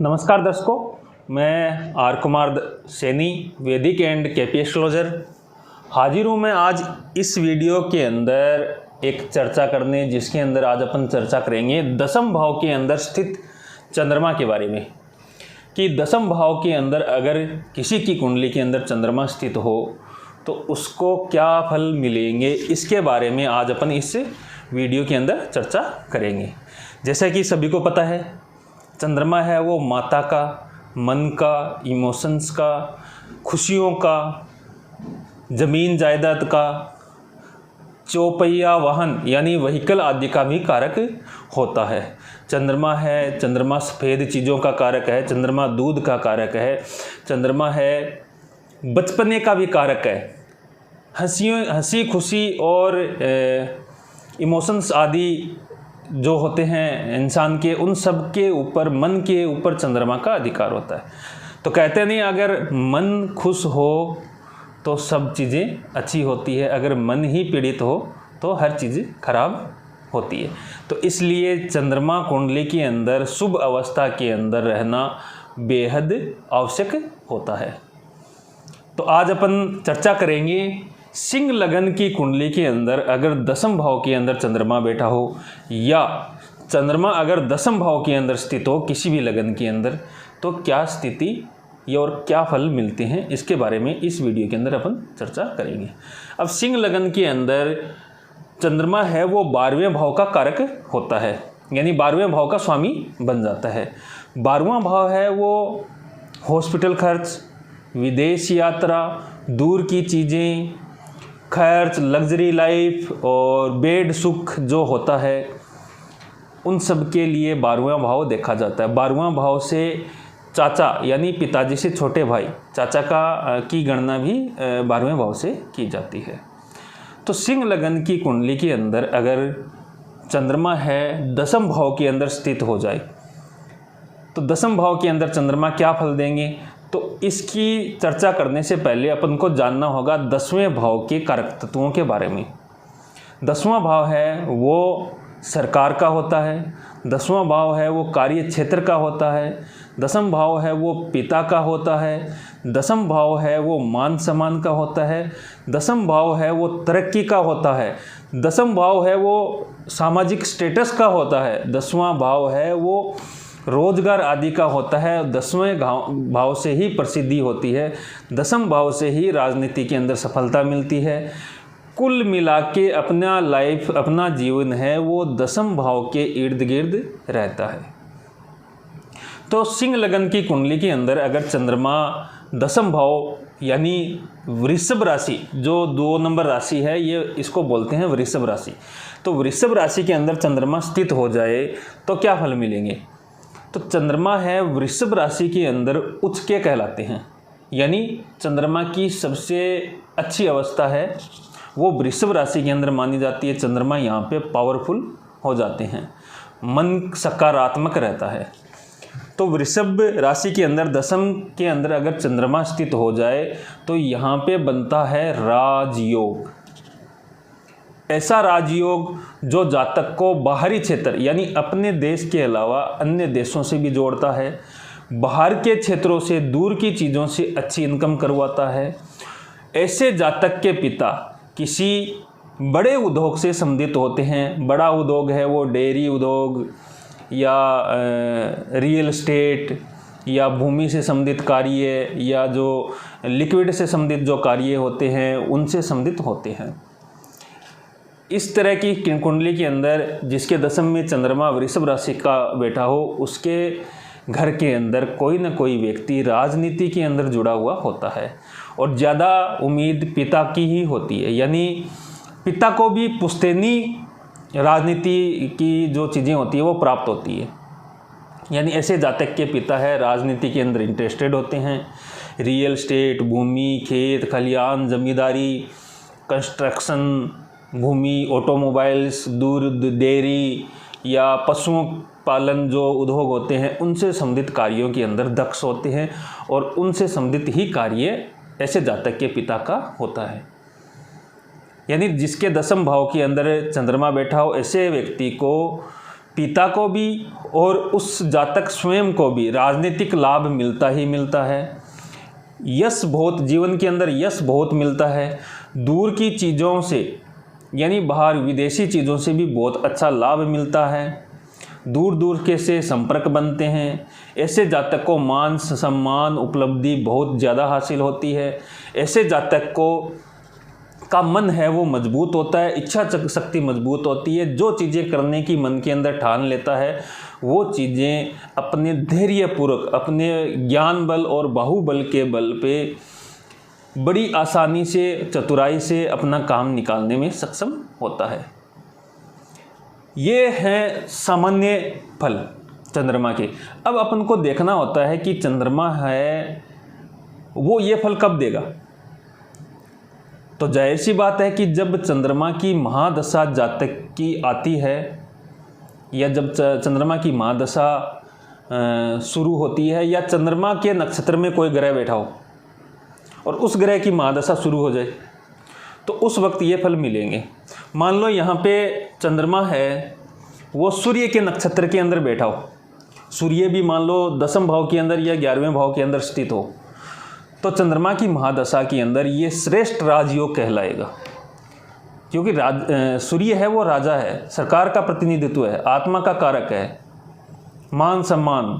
नमस्कार दर्शकों, मैं आर कुमार सैनी, वैदिक एंड केपी एस्ट्रोलॉजर हाजिर हूँ मैं आज इस वीडियो के अंदर एक चर्चा करने, जिसके अंदर आज अपन चर्चा करेंगे दसम भाव के अंदर स्थित चंद्रमा के बारे में। कि दसम भाव के अंदर अगर किसी की कुंडली के अंदर चंद्रमा स्थित हो तो उसको क्या फल मिलेंगे, इसके बारे में आज अपन इस वीडियो के अंदर चर्चा करेंगे। जैसा कि सभी को पता है, चंद्रमा है वो माता का, मन का, इमोशंस का, खुशियों का, ज़मीन जायदाद का, चौपहिया वाहन यानी व्हीकल आदि का भी कारक होता है। चंद्रमा सफ़ेद चीज़ों का कारक है, चंद्रमा दूध का कारक है, चंद्रमा है बचपने का भी कारक है। हंसी खुशी और इमोशंस आदि जो होते हैं इंसान के, उन सब के ऊपर, मन के ऊपर चंद्रमा का अधिकार होता है। तो कहते नहीं, अगर मन खुश हो तो सब चीज़ें अच्छी होती है, अगर मन ही पीड़ित हो तो हर चीज़ खराब होती है। तो इसलिए चंद्रमा कुंडली के अंदर शुभ अवस्था के अंदर रहना बेहद आवश्यक होता है। तो आज अपन चर्चा करेंगे सिंह लगन की कुंडली के अंदर अगर दसम भाव के अंदर चंद्रमा बैठा हो, या चंद्रमा अगर दसम भाव के अंदर स्थित हो किसी भी लगन के अंदर, तो क्या स्थिति या और क्या फल मिलते हैं, इसके बारे में इस वीडियो के अंदर अपन चर्चा करेंगे। अब सिंह लगन के अंदर चंद्रमा है वो 12वें भाव का कारक होता है, यानी 12वें भाव का स्वामी बन जाता है। 12वां भाव है वो हॉस्पिटल खर्च, विदेश यात्रा, दूर की चीज़ें, खर्च, लग्जरी लाइफ और बेड सुख जो होता है, उन सब के लिए 12वां भाव देखा जाता है। 12वां भाव से चाचा यानी पिताजी से छोटे भाई, चाचा की गणना भी 12वें भाव से की जाती है। तो सिंह लगन की कुंडली के अंदर अगर चंद्रमा है दसम भाव के अंदर स्थित हो जाए, तो दसम भाव के अंदर चंद्रमा क्या फल देंगे, तो इसकी चर्चा करने से पहले अपन को जानना होगा 10वें भाव के कारक तत्वों के बारे में। 10वां भाव है वो सरकार का होता है, 10वां भाव है वो कार्य क्षेत्र का होता है, 10वां भाव है वो पिता का होता है, 10वां भाव है वो मान सम्मान का होता है, 10वां भाव है वो तरक्की का होता है, 10वां भाव है वो सामाजिक स्टेटस का होता है, 10वां भाव है वो रोजगार आदि का होता है। 10वें भाव से ही प्रसिद्धि होती है, 10वें भाव से ही राजनीति के अंदर सफलता मिलती है। कुल मिला के अपना जीवन है वो 10वें भाव के इर्द गिर्द रहता है। तो सिंह लगन की कुंडली के अंदर अगर चंद्रमा 10वें भाव यानी वृषभ राशि, जो 2 नंबर राशि है, ये इसको बोलते हैं वृषभ राशि। तो वृषभ राशि के अंदर चंद्रमा स्थित हो जाए तो क्या फल मिलेंगे, तो चंद्रमा है वृषभ राशि के अंदर उच्च के कहलाते हैं, यानी चंद्रमा की सबसे अच्छी अवस्था है वो वृषभ राशि के अंदर मानी जाती है। चंद्रमा यहाँ पे पावरफुल हो जाते हैं, मन सकारात्मक रहता है। तो वृषभ राशि के अंदर दसम के अंदर अगर चंद्रमा स्थित हो जाए तो यहाँ पे बनता है राजयोग। ऐसा राजयोग जो जातक को बाहरी क्षेत्र यानी अपने देश के अलावा अन्य देशों से भी जोड़ता है, बाहर के क्षेत्रों से, दूर की चीज़ों से अच्छी इनकम करवाता है। ऐसे जातक के पिता किसी बड़े उद्योग से संबंधित होते हैं। बड़ा उद्योग है वो डेयरी उद्योग या रियल एस्टेट या भूमि से संबंधित कार्य, या जो लिक्विड से संबंधित जो कार्य होते हैं उनसे संबंधित होते हैं। इस तरह की कुंडली के अंदर जिसके दसम में चंद्रमा वृषभ राशि का बैठा हो, उसके घर के अंदर कोई न कोई व्यक्ति राजनीति के अंदर जुड़ा हुआ होता है, और ज़्यादा उम्मीद पिता की ही होती है, यानी पिता को भी पुश्तैनी राजनीति की जो चीज़ें होती है वो प्राप्त होती है। यानी ऐसे जातक के पिता है राजनीति के अंदर इंटरेस्टेड होते हैं। रियल एस्टेट, भूमि, खेत खलियान, जमींदारी, कंस्ट्रक्शन, भूमि, ऑटोमोबाइल्स, दूध, डेयरी या पशुओं पालन जो उद्योग होते हैं, उनसे संबंधित कार्यों के अंदर दक्ष होते हैं, और उनसे संबंधित ही कार्य ऐसे जातक के पिता का होता है। यानी जिसके दसम भाव के अंदर चंद्रमा बैठा हो, ऐसे व्यक्ति को पिता को भी और उस जातक स्वयं को भी राजनीतिक लाभ मिलता ही मिलता है। यश बहुत, जीवन के अंदर यश बहुत मिलता है। दूर की चीज़ों से यानी बाहर विदेशी चीज़ों से भी बहुत अच्छा लाभ मिलता है। दूर दूर के से संपर्क बनते हैं। ऐसे जातक को मान सम्मान उपलब्धि बहुत ज़्यादा हासिल होती है। ऐसे जातक को का मन है वो मजबूत होता है, इच्छा शक्ति मजबूत होती है। जो चीज़ें करने की मन के अंदर ठान लेता है वो चीज़ें अपने धैर्यपूर्वक, अपने ज्ञान बल और बाहुबल के बल पे बड़ी आसानी से, चतुराई से अपना काम निकालने में सक्षम होता है। ये है सामान्य फल चंद्रमा के। अब अपन को देखना होता है कि चंद्रमा है वो ये फल कब देगा। तो जाहिर सी बात है कि जब चंद्रमा की महादशा जातक की आती है या जब चंद्रमा की महादशा शुरू होती है या चंद्रमा के नक्षत्र में कोई ग्रह बैठा हो और उस ग्रह की महादशा शुरू हो जाए तो उस वक्त ये फल मिलेंगे। मान लो यहाँ पे चंद्रमा है वो सूर्य के नक्षत्र के अंदर बैठा हो, सूर्य भी मान लो 10वें भाव के अंदर या 11वें भाव के अंदर स्थित हो, तो चंद्रमा की महादशा के अंदर ये श्रेष्ठ राजयोग कहलाएगा। क्योंकि सूर्य है वो राजा है, सरकार का प्रतिनिधित्व है, आत्मा का कारक है, मान सम्मान,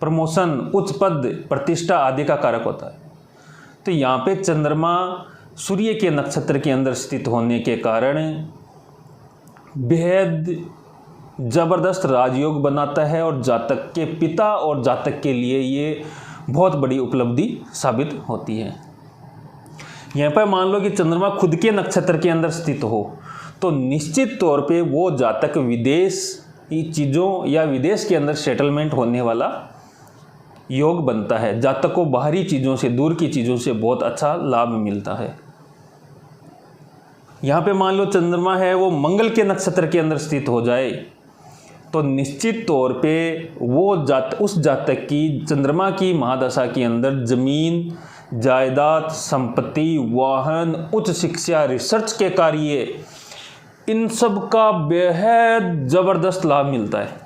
प्रमोशन, उच्च पद, प्रतिष्ठा आदि का कारक होता है। तो यहाँ पे चंद्रमा सूर्य के नक्षत्र के अंदर स्थित होने के कारण बेहद जबरदस्त राजयोग बनाता है और जातक के पिता और जातक के लिए ये बहुत बड़ी उपलब्धि साबित होती है। यहाँ पर मान लो कि चंद्रमा खुद के नक्षत्र के अंदर स्थित हो तो निश्चित तौर पे वो जातक विदेश की चीज़ों या विदेश के अंदर सेटलमेंट होने वाला योग बनता है। जातक को बाहरी चीज़ों से, दूर की चीज़ों से बहुत अच्छा लाभ मिलता है। यहाँ पे मान लो चंद्रमा है वो मंगल के नक्षत्र के अंदर स्थित हो जाए तो निश्चित तौर पे वो उस जातक की चंद्रमा की महादशा के अंदर जमीन, जायदाद, संपत्ति, वाहन, उच्च शिक्षा, रिसर्च के कार्य, इन सब का बेहद ज़बरदस्त लाभ मिलता है।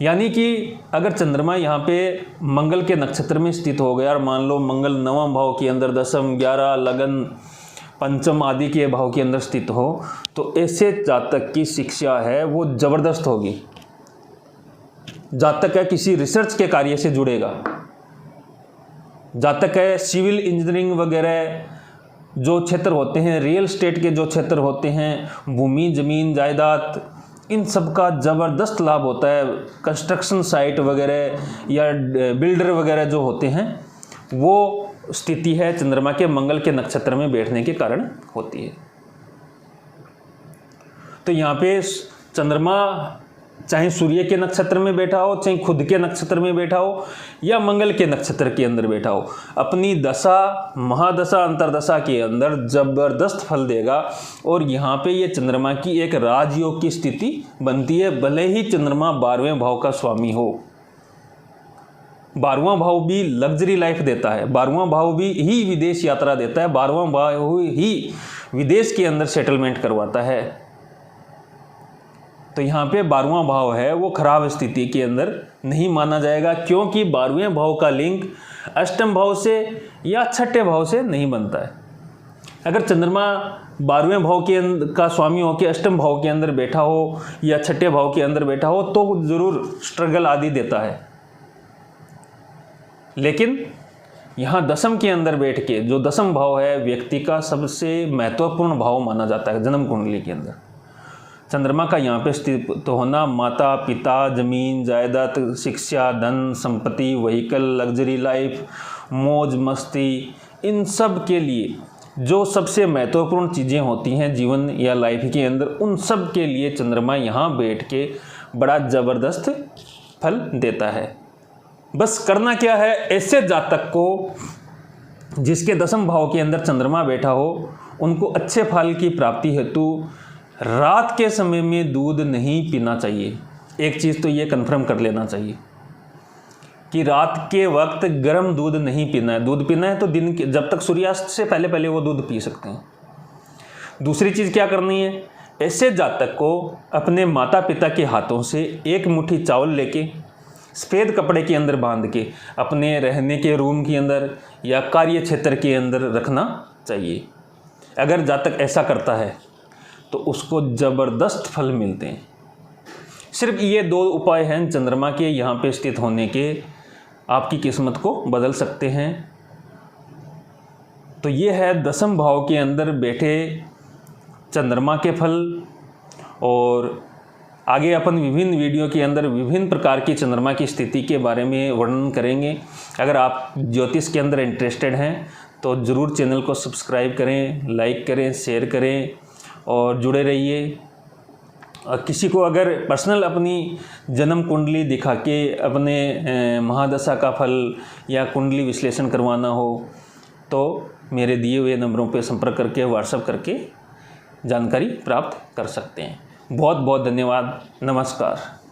यानी कि अगर चंद्रमा यहाँ पे मंगल के नक्षत्र में स्थित हो गया और मान लो मंगल 9वें भाव के अंदर, 10, 11, लगन, पंचम आदि के भाव के अंदर स्थित हो तो ऐसे जातक की शिक्षा है वो जबरदस्त होगी। जातक है किसी रिसर्च के कार्य से जुड़ेगा, जातक है सिविल इंजीनियरिंग वगैरह जो क्षेत्र होते हैं, रियल एस्टेट के जो क्षेत्र होते हैं, भूमि, जमीन, जायदाद, इन सब का ज़बरदस्त लाभ होता है। कंस्ट्रक्शन साइट वगैरह या बिल्डर वगैरह जो होते हैं वो स्थिति है चंद्रमा के मंगल के नक्षत्र में बैठने के कारण होती है। तो यहाँ पे चंद्रमा चाहे सूर्य के नक्षत्र में बैठा हो, चाहे खुद के नक्षत्र में बैठा हो या मंगल के नक्षत्र के अंदर बैठा हो, अपनी दशा, महादशा, अंतरदशा के अंदर जबरदस्त फल देगा। और यहाँ पे ये चंद्रमा की एक राजयोग की स्थिति बनती है, भले ही चंद्रमा 12वें भाव का स्वामी हो। 12वां भाव भी लग्जरी लाइफ देता है, 12वां भाव भी ही विदेश यात्रा देता है, 12वां भाव ही विदेश के अंदर सेटलमेंट करवाता है। तो यहाँ पे 12वां भाव है वो खराब स्थिति के अंदर नहीं माना जाएगा, क्योंकि 12वें भाव का लिंक अष्टम भाव से या छठे भाव से नहीं बनता है। अगर चंद्रमा 12वें भाव के का स्वामी हो के अष्टम भाव के अंदर बैठा हो या छठे भाव के अंदर बैठा हो तो ज़रूर स्ट्रगल आदि देता है, लेकिन यहाँ दशम के अंदर बैठ के, जो दशम भाव है व्यक्ति का सबसे महत्वपूर्ण भाव माना जाता है जन्म कुंडली के अंदर, चंद्रमा का यहाँ पे स्थित तो होना माता पिता, जमीन, जायदाद, शिक्षा, धन, संपत्ति, व्हीकल, लग्जरी लाइफ, मौज मस्ती, इन सब के लिए जो सबसे महत्वपूर्ण चीज़ें होती हैं जीवन या लाइफ के अंदर, उन सब के लिए चंद्रमा यहाँ बैठ के बड़ा ज़बरदस्त फल देता है। बस करना क्या है, ऐसे जातक को जिसके दशम भाव के अंदर चंद्रमा बैठा हो उनको अच्छे फल की प्राप्ति हेतु रात के समय में दूध नहीं पीना चाहिए। एक चीज़ तो ये कन्फर्म कर लेना चाहिए कि रात के वक्त गर्म दूध नहीं पीना है। दूध पीना है तो दिन के जब तक सूर्यास्त से पहले पहले वो दूध पी सकते हैं। दूसरी चीज़ क्या करनी है ऐसे जातक को अपने माता पिता के हाथों से एक मुट्ठी चावल लेके सफ़ेद कपड़े के अंदर बांध के अपने रहने के रूम के अंदर या कार्य क्षेत्र के अंदर रखना चाहिए। अगर जातक ऐसा करता है तो उसको ज़बरदस्त फल मिलते हैं। सिर्फ ये 2 उपाय हैं चंद्रमा के यहाँ पे स्थित होने के, आपकी किस्मत को बदल सकते हैं। तो ये है 10वें भाव के अंदर बैठे चंद्रमा के फल। और आगे अपन विभिन्न वीडियो के अंदर विभिन्न प्रकार की चंद्रमा की स्थिति के बारे में वर्णन करेंगे। अगर आप ज्योतिष के अंदर इंटरेस्टेड हैं तो ज़रूर चैनल को सब्सक्राइब करें, लाइक करें, शेयर करें और जुड़े रहिए। किसी को अगर पर्सनल अपनी जन्म कुंडली दिखा के अपने महादशा का फल या कुंडली विश्लेषण करवाना हो तो मेरे दिए हुए नंबरों पर संपर्क करके व्हाट्सएप करके जानकारी प्राप्त कर सकते हैं। बहुत बहुत धन्यवाद। नमस्कार।